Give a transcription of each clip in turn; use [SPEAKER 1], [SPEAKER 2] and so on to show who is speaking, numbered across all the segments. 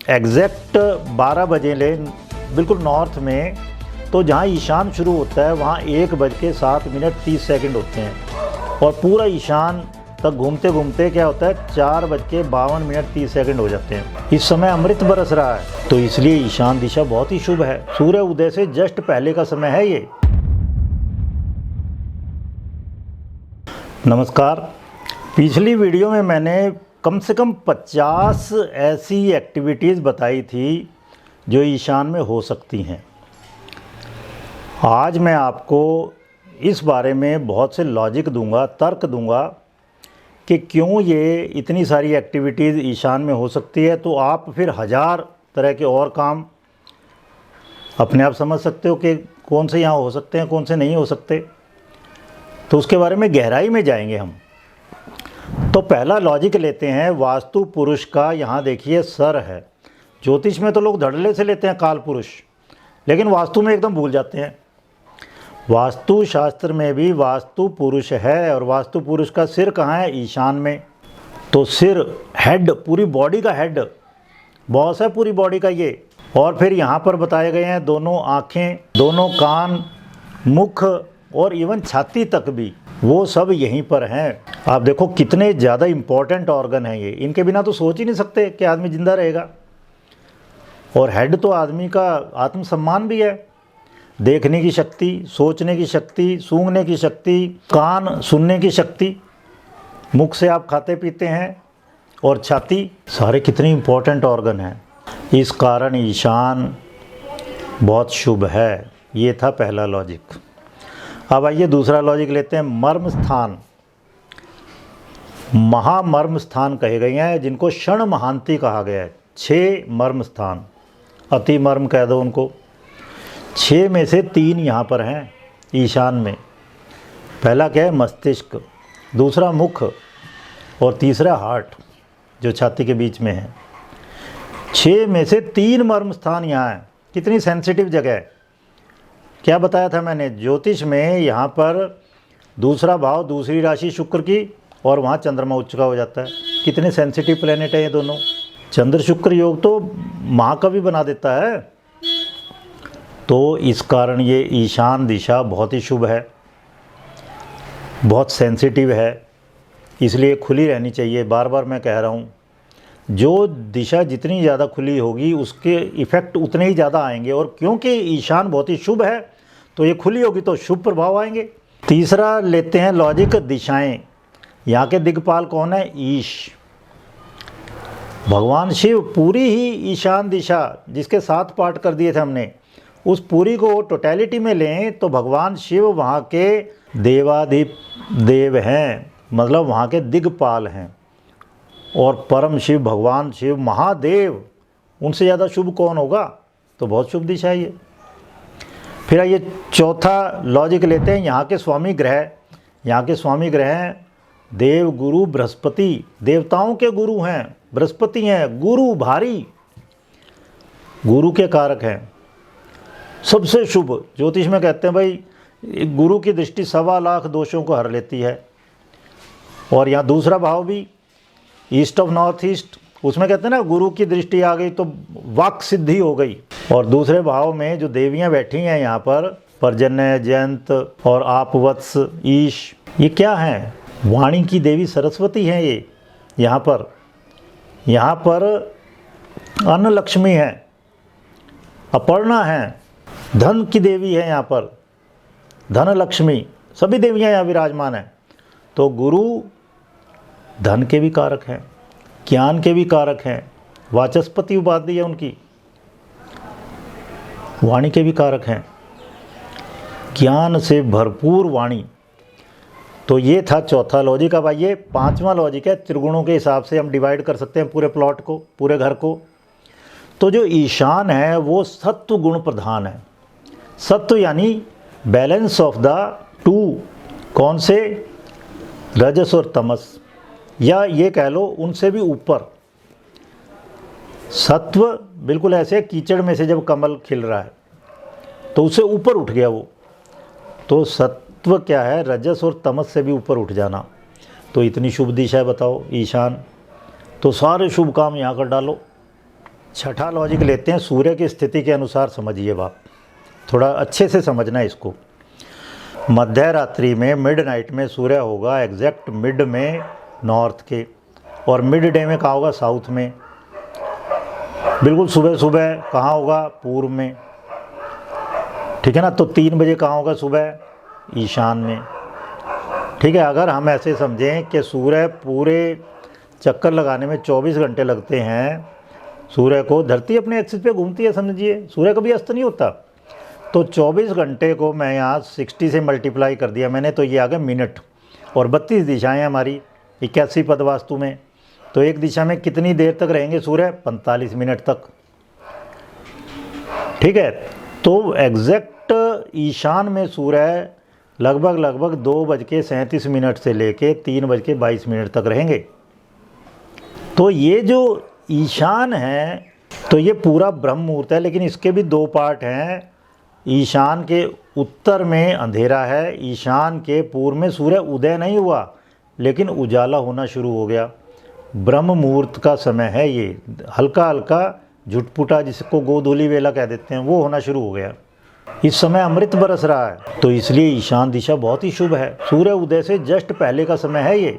[SPEAKER 1] Exact 12 बजे ले बिल्कुल नॉर्थ में, तो जहाँ ईशान शुरू होता है वहाँ 1:07:30 होते हैं और पूरा ईशान तक घूमते घूमते क्या होता है 4:52:30 हो जाते हैं। इस समय अमृत बरस रहा है, तो इसलिए ईशान दिशा बहुत ही शुभ है। सूर्य उदय से जस्ट पहले का समय है ये। नमस्कार। पिछली वीडियो में मैंने कम से कम 50 ऐसी एक्टिविटीज़ बताई थी जो ईशान में हो सकती हैं। आज मैं आपको इस बारे में बहुत से लॉजिक दूंगा, तर्क दूंगा कि क्यों ये इतनी सारी एक्टिविटीज़ ईशान में हो सकती है। तो आप फिर 1000 तरह के और काम अपने आप समझ सकते हो कि कौन से यहाँ हो सकते हैं, कौन से नहीं हो सकते। तो उसके बारे में गहराई में जाएंगे हम। तो पहला लॉजिक लेते हैं वास्तु पुरुष का। यहाँ देखिए सर है। ज्योतिष में तो लोग धड़ल्ले से लेते हैं काल पुरुष, लेकिन वास्तु में एकदम भूल जाते हैं। वास्तु शास्त्र में भी वास्तु पुरुष है, और वास्तु पुरुष का सिर कहाँ है? ईशान में। तो सिर, हेड, पूरी बॉडी का हेड, बॉस है पूरी बॉडी का ये। और फिर यहाँ पर बताए गए हैं दोनों आँखें, दोनों कान, मुख और इवन छाती तक भी, वो सब यहीं पर हैं। आप देखो कितने ज़्यादा इम्पोर्टेंट ऑर्गन हैं ये। इनके बिना तो सोच ही नहीं सकते कि आदमी जिंदा रहेगा। और हेड तो आदमी का आत्मसम्मान भी है। देखने की शक्ति, सोचने की शक्ति, सूंघने की शक्ति, कान सुनने की शक्ति, मुख से आप खाते पीते हैं, और छाती, सारे कितने इम्पोर्टेंट ऑर्गन हैं। इस कारण ईशान बहुत शुभ है। ये था पहला लॉजिक। अब आइए दूसरा लॉजिक लेते हैं। मर्म स्थान, महामर्म स्थान कहे गए हैं, जिनको क्षण महांति कहा गया है। 6 मर्म स्थान, अति मर्म कह दो उनको। 6 में से 3 यहाँ पर हैं ईशान में। पहला क्या है? मस्तिष्क, दूसरा मुख, और तीसरा हार्ट जो छाती के बीच में है। 6 में से 3 मर्म स्थान यहाँ हैं। कितनी सेंसिटिव जगह है। क्या बताया था मैंने? ज्योतिष में यहाँ पर दूसरा भाव, दूसरी राशि शुक्र की, और वहाँ चंद्रमा उच्च का हो जाता है। कितने सेंसिटिव प्लेनेट हैं ये दोनों। चंद्र शुक्र योग तो महाकवि बना देता है। तो इस कारण ये ईशान दिशा बहुत ही शुभ है, बहुत सेंसिटिव है, इसलिए खुली रहनी चाहिए। बार बार मैं कह रहा हूँ, जो दिशा जितनी ज़्यादा खुली होगी उसके इफ़ेक्ट उतने ही ज़्यादा आएंगे। और क्योंकि ईशान बहुत ही शुभ है तो ये खुली होगी तो शुभ प्रभाव आएंगे। तीसरा लेते हैं लॉजिक, दिशाएं। यहाँ के दिक्पाल कौन है? ईश, भगवान शिव। पूरी ही ईशान दिशा, जिसके 7 पार्ट कर दिए थे हमने, उस पूरी को टोटलिटी में लें तो भगवान शिव वहाँ के देवाधिप देव हैं, मतलब वहाँ के दिक्पाल हैं। और परम शिव, भगवान शिव महादेव, उनसे ज़्यादा शुभ कौन होगा? तो बहुत शुभ दिशा है ये। फिर आइए चौथा लॉजिक लेते हैं। यहाँ के स्वामी ग्रह, यहाँ के स्वामी ग्रह हैं देव गुरु बृहस्पति। देवताओं के गुरु हैं, बृहस्पति हैं। गुरु भारी, गुरु के कारक हैं, सबसे शुभ। ज्योतिष में कहते हैं भाई गुरु की दृष्टि 1.25 लाख दोषों को हर लेती है। और यहाँ दूसरा भाव भी ईस्ट ऑफ नॉर्थ ईस्ट, उसमें कहते हैं ना गुरु की दृष्टि आ गई तो वाक सिद्धि हो गई। और दूसरे भाव में जो देवियां बैठी हैं यहाँ पर, पर्जन्य, जयंत और आपवत्स, ईश, ये क्या हैं? वाणी की देवी सरस्वती हैं ये। यहाँ पर अन्न लक्ष्मी है, अपर्णा है, धन की देवी है। यहाँ पर धन लक्ष्मी, सभी देवियाँ यहाँ विराजमान हैं। तो गुरु धन के भी कारक हैं, ज्ञान के भी कारक हैं। वाचस्पति उपाधि है उनकी, वाणी के भी कारक हैं, ज्ञान से भरपूर वाणी। तो ये था चौथा लॉजिक। अब आइए 5वां लॉजिक है। त्रिगुणों के हिसाब से हम डिवाइड कर सकते हैं पूरे प्लॉट को, पूरे घर को। तो जो ईशान है वो सत्व गुण प्रधान है। सत्व यानी बैलेंस ऑफ द 2, कौन से? रजस और तमस, या ये कह लो उनसे भी ऊपर। सत्व बिल्कुल ऐसे कीचड़ में से जब कमल खिल रहा है तो उससे ऊपर उठ गया वो। तो सत्व क्या है? रजस और तमस से भी ऊपर उठ जाना। तो इतनी शुभ दिशा है, बताओ ईशान। तो सारे शुभ काम यहाँ कर डालो। छठा लॉजिक लेते हैं, सूर्य की स्थिति के अनुसार समझिए बाप, थोड़ा अच्छे से समझना इसको। मध्य रात्रि में मिडनाइट में सूर्य होगा एग्जैक्ट मिड में नॉर्थ के, और मिड डे में कहाँ होगा, साउथ में। बिल्कुल सुबह सुबह कहाँ होगा, पूर्व में, ठीक है ना। तो 3 बजे कहाँ होगा सुबह, ईशान में, ठीक है। अगर हम ऐसे समझें कि सूर्य पूरे चक्कर लगाने में 24 घंटे लगते हैं, सूर्य को, धरती अपने एक्सिस पे घूमती है समझिए, सूर्य कभी अस्त नहीं होता। तो 24 घंटे को मैं यहाँ 60 से मल्टीप्लाई कर दिया मैंने, तो ये आ गया मिनट। और 32 दिशाएं हैं हमारी 81 पद वास्तु में, तो एक दिशा में कितनी देर तक रहेंगे सूर्य, 45 मिनट तक, ठीक है। तो एग्जैक्ट ईशान में सूर्य लगभग 2:37 से लेके 3:22 तक रहेंगे। तो ये जो ईशान है, तो ये पूरा ब्रह्म मुहूर्त है, लेकिन इसके भी 2 पार्ट हैं। ईशान के उत्तर में अंधेरा है, ईशान के पूर्व में सूर्य उदय नहीं हुआ लेकिन उजाला होना शुरू हो गया। ब्रह्म मुहूर्त का समय है ये, हल्का हल्का झुटपुटा, जिसको गोधूली वेला कह देते हैं, वो होना शुरू हो गया। इस समय अमृत बरस रहा है, तो इसलिए ईशान दिशा बहुत ही शुभ है। सूर्य उदय से जस्ट पहले का समय है ये।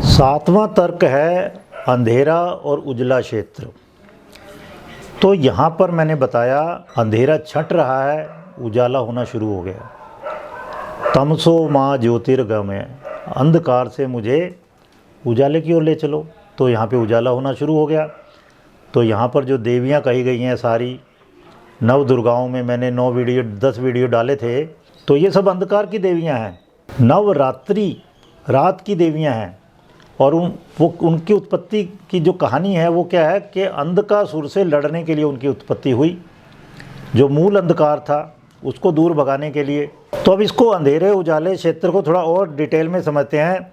[SPEAKER 1] 7वां तर्क है अंधेरा और उजला क्षेत्र। तो यहाँ पर मैंने बताया अंधेरा छट रहा है, उजाला होना शुरू हो गया। तमसो माँ ज्योतिर्गमय, अंधकार से मुझे उजाले की ओर ले चलो। तो यहाँ पे उजाला होना शुरू हो गया। तो यहाँ पर जो देवियाँ कही गई हैं सारी, 9 दुर्गाओं में मैंने 10 वीडियो डाले थे, तो ये सब अंधकार की देवियाँ हैं। नवरात्रि रात की देवियाँ हैं, और उनकी उत्पत्ति की जो कहानी है वो क्या है कि अंधकासुर से लड़ने के लिए उनकी उत्पत्ति हुई, जो मूल अंधकार था उसको दूर भगाने के लिए। तो अब इसको अंधेरे उजाले क्षेत्र को थोड़ा और डिटेल में समझते हैं।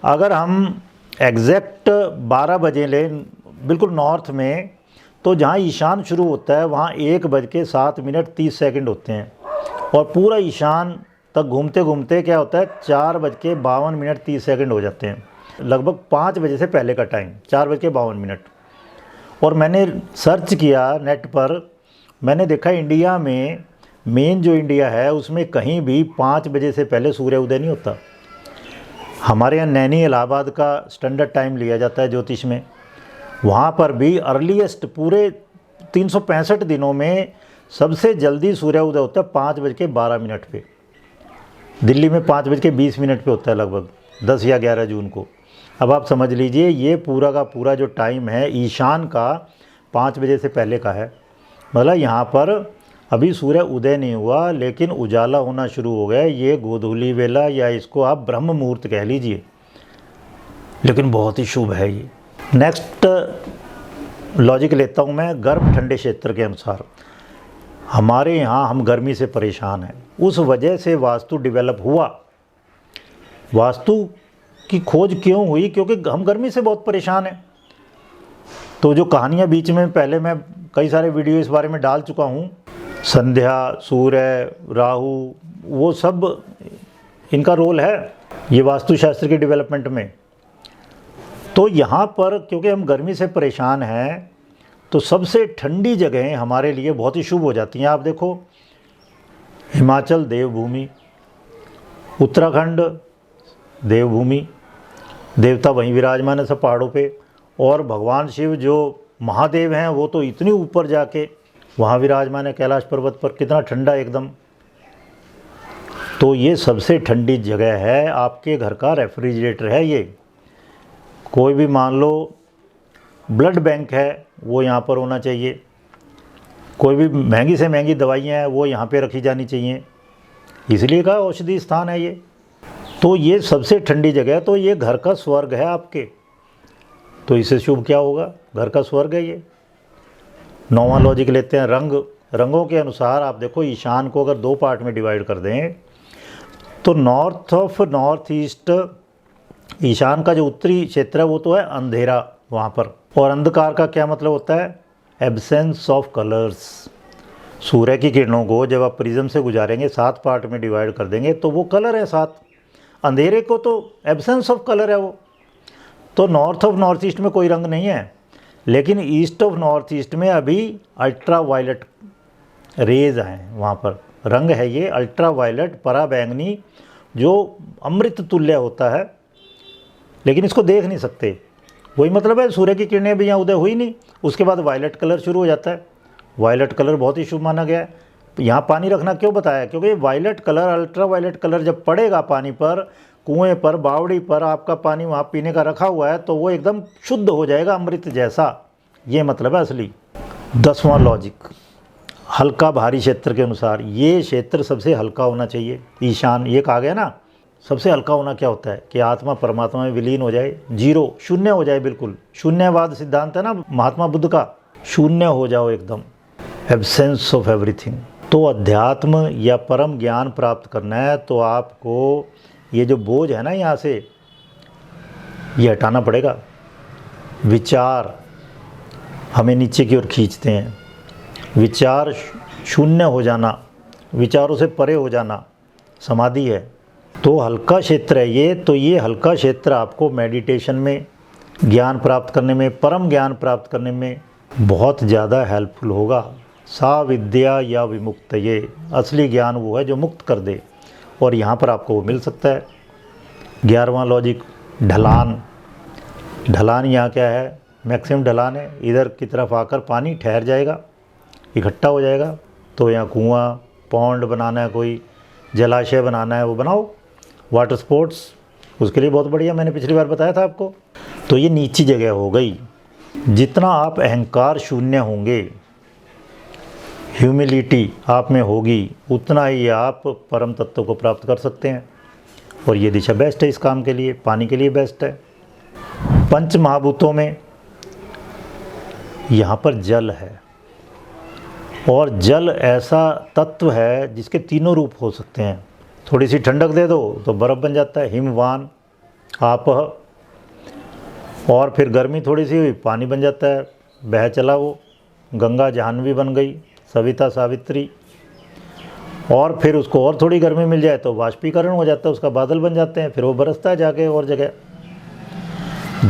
[SPEAKER 1] अगर हम एग्जैक्ट 12 बजे लें बिल्कुल नॉर्थ में, तो जहाँ ईशान शुरू होता है वहाँ 1:07:30 होते हैं, और पूरा ईशान तक घूमते घूमते क्या होता है, 4:52:30 हो जाते हैं। लगभग 5 बजे से पहले का टाइम 4:52। और मैंने सर्च किया नेट पर, मैंने देखा इंडिया में, मेन जो इंडिया है उसमें कहीं भी 5 बजे से पहले सूर्य उदय नहीं होता। हमारे यहाँ नैनी इलाहाबाद का स्टैंडर्ड टाइम लिया जाता है ज्योतिष में, वहाँ पर भी अर्लीस्ट पूरे 365 दिनों में सबसे जल्दी सूर्य उदय होता है 5:12 पे। दिल्ली में 5:20 पे होता है, लगभग 10 या 11 जून को। अब आप समझ लीजिए ये पूरा का पूरा जो टाइम है ईशान का 5 बजे से पहले का है। मतलब यहाँ पर अभी सूर्य उदय नहीं हुआ लेकिन उजाला होना शुरू हो गया। ये गोधूली वेला, या इसको आप ब्रह्म मुहूर्त कह लीजिए, लेकिन बहुत ही शुभ है ये। नेक्स्ट लॉजिक लेता हूँ मैं गर्म ठंडे क्षेत्र के अनुसार। हमारे यहाँ हम गर्मी से परेशान हैं, उस वजह से वास्तु डेवलप हुआ। वास्तु की खोज क्यों हुई, क्योंकि हम गर्मी से बहुत परेशान हैं। तो जो कहानियाँ बीच में पहले मैं कई सारे वीडियो इस बारे में डाल चुका हूँ, संध्या, सूर्य, राहु, वो सब इनका रोल है ये वास्तुशास्त्र के डेवलपमेंट में। तो यहाँ पर क्योंकि हम गर्मी से परेशान हैं, तो सबसे ठंडी जगहें हमारे लिए बहुत ही शुभ हो जाती हैं। आप देखो, हिमाचल देवभूमि, उत्तराखंड देवभूमि, देवता वहीं विराजमान है सब पहाड़ों पे, और भगवान शिव जो महादेव हैं वो तो इतनी ऊपर जाके वहाँ विराजमान है कैलाश पर्वत पर, कितना ठंडा एकदम। तो ये सबसे ठंडी जगह है, आपके घर का रेफ्रिजरेटर है ये। कोई भी मान लो ब्लड बैंक है वो यहाँ पर होना चाहिए, कोई भी महंगी से महंगी दवाइयाँ हैं वो यहाँ पे रखी जानी चाहिए, इसलिए कहा औषधि स्थान है ये। तो ये सबसे ठंडी जगह है, तो ये घर का स्वर्ग है आपके। तो इससे शुभ क्या होगा, घर का स्वर्ग है ये। 9वां लॉजिक लेते हैं रंगों के अनुसार। आप देखो ईशान को अगर 2 पार्ट में डिवाइड कर दें, तो नॉर्थ ऑफ नॉर्थ ईस्ट ईशान का जो उत्तरी क्षेत्र है वो तो है अंधेरा वहाँ पर। और अंधकार का क्या मतलब होता है, एब्सेंस ऑफ कलर्स। सूर्य की किरणों को जब आप प्रिज्म से गुजारेंगे, 7 पार्ट में डिवाइड कर देंगे, तो वो कलर है 7। अंधेरे को तो एब्सेंस ऑफ कलर है वो। तो नॉर्थ ऑफ नॉर्थ ईस्ट में कोई रंग नहीं है, लेकिन ईस्ट ऑफ नॉर्थ ईस्ट में अभी अल्ट्रा वायलेट रेज हैं, वहाँ पर रंग है ये अल्ट्रा वायलेट पराबैंगनी, जो अमृत तुल्य होता है, लेकिन इसको देख नहीं सकते। वही मतलब है, सूर्य की किरणें भी यहाँ उदय हुई नहीं, उसके बाद वायलेट कलर शुरू हो जाता है। वायलेट कलर बहुत ही शुभ माना गया है। यहाँ पानी रखना क्यों बताया, क्योंकि violet colour, ultraviolet colour जब पड़ेगा पानी पर, कुएं पर, बावड़ी पर आपका पानी वहाँ पीने का रखा हुआ है, तो वो एकदम शुद्ध हो जाएगा, अमृत जैसा। ये मतलब है असली। 10वां लॉजिक, हल्का भारी क्षेत्र के अनुसार ये क्षेत्र सबसे हल्का होना चाहिए। ईशान, ये कहा गया ना, सबसे हल्का होना क्या होता है कि आत्मा परमात्मा में विलीन हो जाए, जीरो, शून्य हो जाए, बिल्कुल शून्यवाद सिद्धांत है ना महात्मा बुद्ध का, शून्य हो जाओ एकदम, एब्सेंस ऑफ एवरीथिंग। तो अध्यात्म या परम ज्ञान प्राप्त करना है तो आपको ये जो बोझ है ना यहाँ से, ये हटाना पड़ेगा। विचार हमें नीचे की ओर खींचते हैं, विचार शून्य हो जाना, विचारों से परे हो जाना समाधि है। तो हल्का क्षेत्र है ये, तो ये हल्का क्षेत्र आपको मेडिटेशन में, ज्ञान प्राप्त करने में, परम ज्ञान प्राप्त करने में बहुत ज़्यादा हेल्पफुल होगा। सा विद्या या विमुक्त, ये असली ज्ञान वो है जो मुक्त कर दे, और यहाँ पर आपको वो मिल सकता है। 11वां लॉजिक, ढलान। ढलान यहाँ क्या है, मैक्सिमम ढलान है, इधर की तरफ आकर पानी ठहर जाएगा, इकट्ठा हो जाएगा। तो यहाँ कुआं, पौंड बनाना है, कोई जलाशय बनाना है, वो बनाओ। वाटर स्पोर्ट्स उसके लिए बहुत बढ़िया, मैंने पिछली बार बताया था आपको। तो ये नीची जगह हो गई। जितना आप अहंकार शून्य होंगे, ह्यूमिलिटी आप में होगी, उतना ही आप परम तत्व को प्राप्त कर सकते हैं। और ये दिशा बेस्ट है इस काम के लिए, पानी के लिए बेस्ट है। पंच महाभूतों में यहाँ पर जल है, और जल ऐसा तत्व है जिसके तीनों रूप हो सकते हैं। थोड़ी सी ठंडक दे दो तो बर्फ़ बन जाता है, हिमवान, आपह, और फिर गर्मी थोड़ी सी हुई, पानी बन जाता है, बह चला वो, गंगा जाह्नवी बन गई, सविता सावित्री। और फिर उसको और थोड़ी गर्मी मिल जाए तो वाष्पीकरण हो जाता है, उसका बादल बन जाते हैं, फिर वो बरसता है जाके और जगह।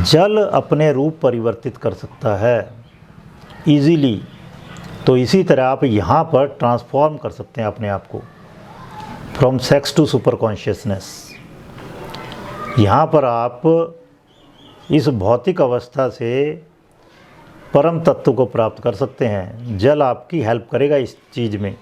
[SPEAKER 1] जल अपने रूप परिवर्तित कर सकता है इजीली। तो इसी तरह आप यहाँ पर ट्रांसफॉर्म कर सकते हैं अपने आप को, from sex to super consciousness. यहाँ पर आप इस भौतिक अवस्था से परम तत्व को प्राप्त कर सकते हैं। जल आपकी हेल्प करेगा इस चीज़ में,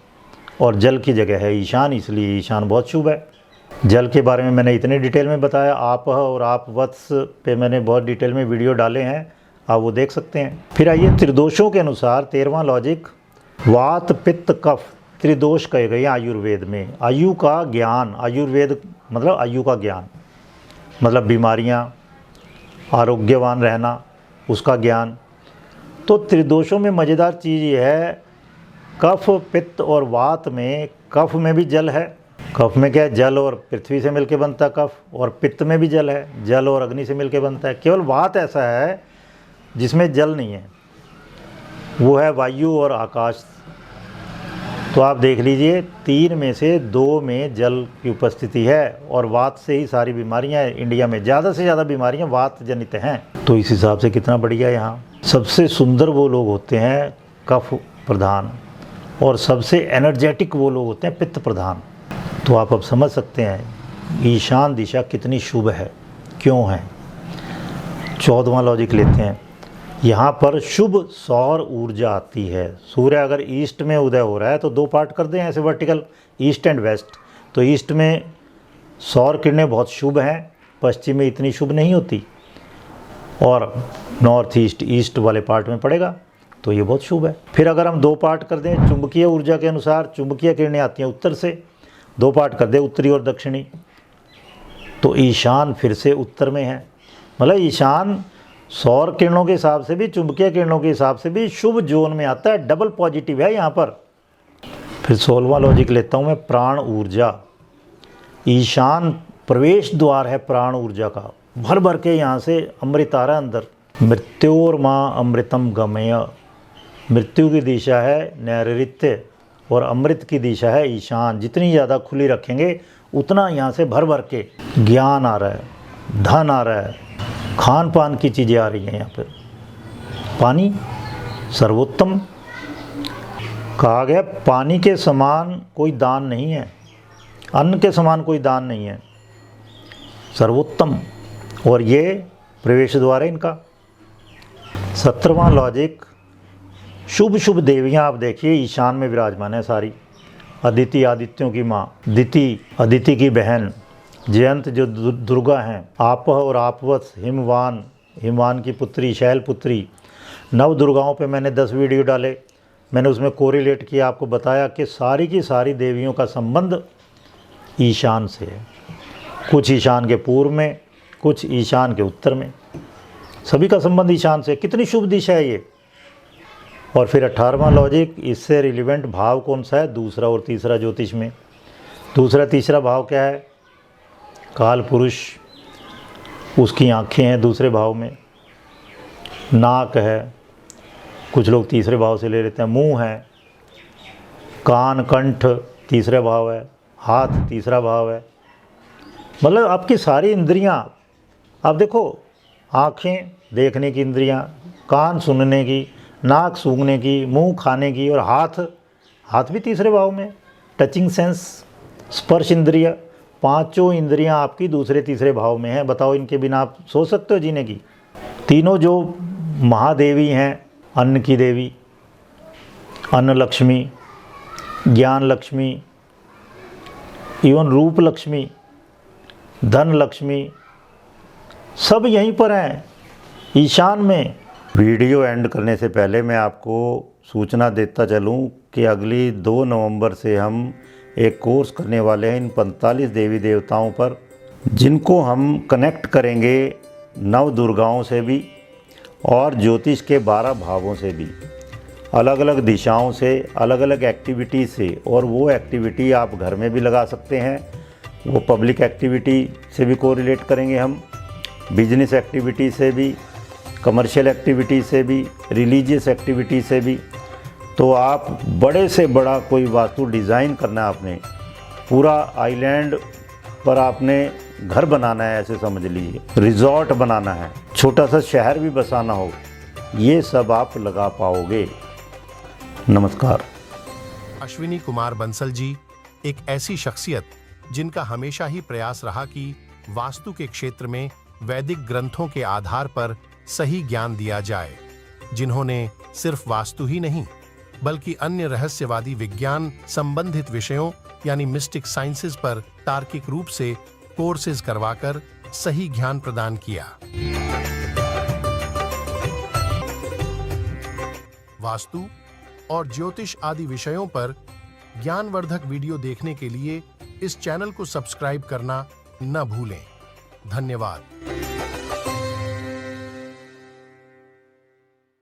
[SPEAKER 1] और जल की जगह है ईशान, इसलिए ईशान बहुत शुभ है। जल के बारे में मैंने इतने डिटेल में बताया, आप और आप वत्स पे मैंने बहुत डिटेल में वीडियो डाले हैं, आप वो देख सकते हैं। फिर आइए त्रिदोषों के अनुसार 13वां लॉजिक, वात पित्त कफ त्रिदोष कहे गए आयुर्वेद में। आयु का ज्ञान, आयुर्वेद मतलब आयु का ज्ञान, मतलब बीमारियां, आरोग्यवान रहना, उसका ज्ञान। तो त्रिदोषों में मज़ेदार चीज़ ये है, कफ, पित्त और वात में, कफ में भी जल है। कफ में क्या है, जल और पृथ्वी से मिलके बनता है कफ, और पित्त में भी जल है, जल और अग्नि से मिलके बनता है। केवल वात ऐसा है जिसमें जल नहीं है, वो है वायु और आकाश। तो आप देख लीजिए, 3 में से 2 में जल की उपस्थिति है, और वात से ही सारी बीमारियां, इंडिया में ज़्यादा से ज़्यादा बीमारियां वात जनित हैं। तो इस हिसाब से कितना बढ़िया। यहाँ सबसे सुंदर वो लोग होते हैं कफ प्रधान, और सबसे एनर्जेटिक वो लोग होते हैं पित्त प्रधान। तो आप अब समझ सकते हैं ईशान दिशा कितनी शुभ है, क्यों है। 14वां लॉजिक लेते हैं। यहाँ पर शुभ सौर ऊर्जा आती है। सूर्य अगर ईस्ट में उदय हो रहा है तो 2 पार्ट कर दें ऐसे वर्टिकल, ईस्ट एंड वेस्ट। तो ईस्ट में सौर किरणें बहुत शुभ हैं, पश्चिम में इतनी शुभ नहीं होती, और नॉर्थ ईस्ट, ईस्ट वाले पार्ट में पड़ेगा, तो ये बहुत शुभ है। फिर अगर हम 2 पार्ट कर दें चुंबकीय ऊर्जा के अनुसार, चुंबकीय किरणें आती हैं उत्तर से, 2 पार्ट कर दें उत्तरी और दक्षिणी, तो ईशान फिर से उत्तर में है। मतलब ईशान सौर किरणों के हिसाब से भी, चुंबकीय किरणों के हिसाब से भी शुभ जोन में आता है, डबल पॉजिटिव है यहाँ पर। फिर 16वां लॉजिक लेता हूँ मैं, प्राण ऊर्जा। ईशान प्रवेश द्वार है प्राण ऊर्जा का, भर भर के यहाँ से अमृत आ रहा है अंदर। मृत्योर्मा अमृतम गमय, मृत्यु की दिशा है नैऋत्य और अमृत की दिशा है ईशान। जितनी ज़्यादा खुली रखेंगे उतना यहाँ से भर भर के ज्ञान आ रहा है, धन आ रहा है, खान पान की चीज़ें आ रही हैं यहाँ पर। पानी सर्वोत्तम कहा गया। पानी के समान कोई दान नहीं है, अन्न के समान कोई दान नहीं है, सर्वोत्तम। और ये प्रवेश द्वार है इनका। 17वां लॉजिक, शुभ शुभ देवियाँ आप देखिए ईशान में विराजमान है सारी। अदिति आदित्यों की माँ, दिति अदिति की बहन, जयंत जो दुर्गा हैं, आपह और आपवत हिमवान, हिमवान की पुत्री शैलपुत्री। नव दुर्गाओं पे मैंने 10 वीडियो डाले, मैंने उसमें कोरिलेट किया, आपको बताया कि सारी की सारी देवियों का संबंध ईशान से है। कुछ ईशान के पूर्व में, कुछ ईशान के उत्तर में, सभी का संबंध ईशान से। कितनी शुभ दिशा है ये। और फिर 18वां लॉजिक, इससे रिलेवेंट भाव कौन सा है? दूसरा और तीसरा ज्योतिष में। दूसरा तीसरा भाव क्या है? काल पुरुष, उसकी आँखें हैं दूसरे भाव में, नाक है, कुछ लोग तीसरे भाव से ले लेते हैं, मुंह है, कान कंठ तीसरा भाव है, हाथ तीसरा भाव है। मतलब आपकी सारी इंद्रियां, आप देखो, आँखें देखने की इंद्रियां, कान सुनने की, नाक सूंघने की, मुंह खाने की, और हाथ भी तीसरे भाव में, टचिंग सेंस, स्पर्श इंद्रिय, पांचों इंद्रियां आपकी दूसरे तीसरे भाव में हैं। बताओ, इनके बिना आप सोच सकते हो जीने की? तीनों जो महादेवी हैं, अन्न की देवी, अन्न लक्ष्मी, ज्ञान लक्ष्मी, इवन रूप लक्ष्मी, धन लक्ष्मी, सब यहीं पर हैं ईशान में। वीडियो एंड करने से पहले मैं आपको सूचना देता चलूं कि अगली 2 नवंबर से हम एक कोर्स करने वाले हैं इन 45 देवी देवताओं पर, जिनको हम कनेक्ट करेंगे नव दुर्गाओं से भी और ज्योतिष के 12 भावों से भी, अलग अलग दिशाओं से, अलग अलग एक्टिविटी से। और वो एक्टिविटी आप घर में भी लगा सकते हैं, वो पब्लिक एक्टिविटी से भी कोरिलेट करेंगे हम, बिजनेस एक्टिविटी से भी, कमर्शियल एक्टिविटी से भी, रिलीजियस एक्टिविटी से भी। तो आप बड़े से बड़ा कोई वास्तु डिज़ाइन करना है आपने, पूरा आइलैंड पर आपने घर बनाना है, ऐसे समझ लीजिए, रिजॉर्ट बनाना है, छोटा सा शहर भी बसाना हो, ये सब आप लगा पाओगे। नमस्कार।
[SPEAKER 2] अश्विनी कुमार बंसल जी एक ऐसी शख्सियत जिनका हमेशा ही प्रयास रहा कि वास्तु के क्षेत्र में वैदिक ग्रंथों के आधार पर सही ज्ञान दिया जाए, जिन्होंने सिर्फ वास्तु ही नहीं बल्कि अन्य रहस्यवादी विज्ञान संबंधित विषयों यानी मिस्टिक साइंसेज पर तार्किक रूप से कोर्सेज करवाकर सही ज्ञान प्रदान किया। वास्तु और ज्योतिष आदि विषयों पर ज्ञानवर्धक वीडियो देखने के लिए इस चैनल को सब्सक्राइब करना न भूलें। धन्यवाद।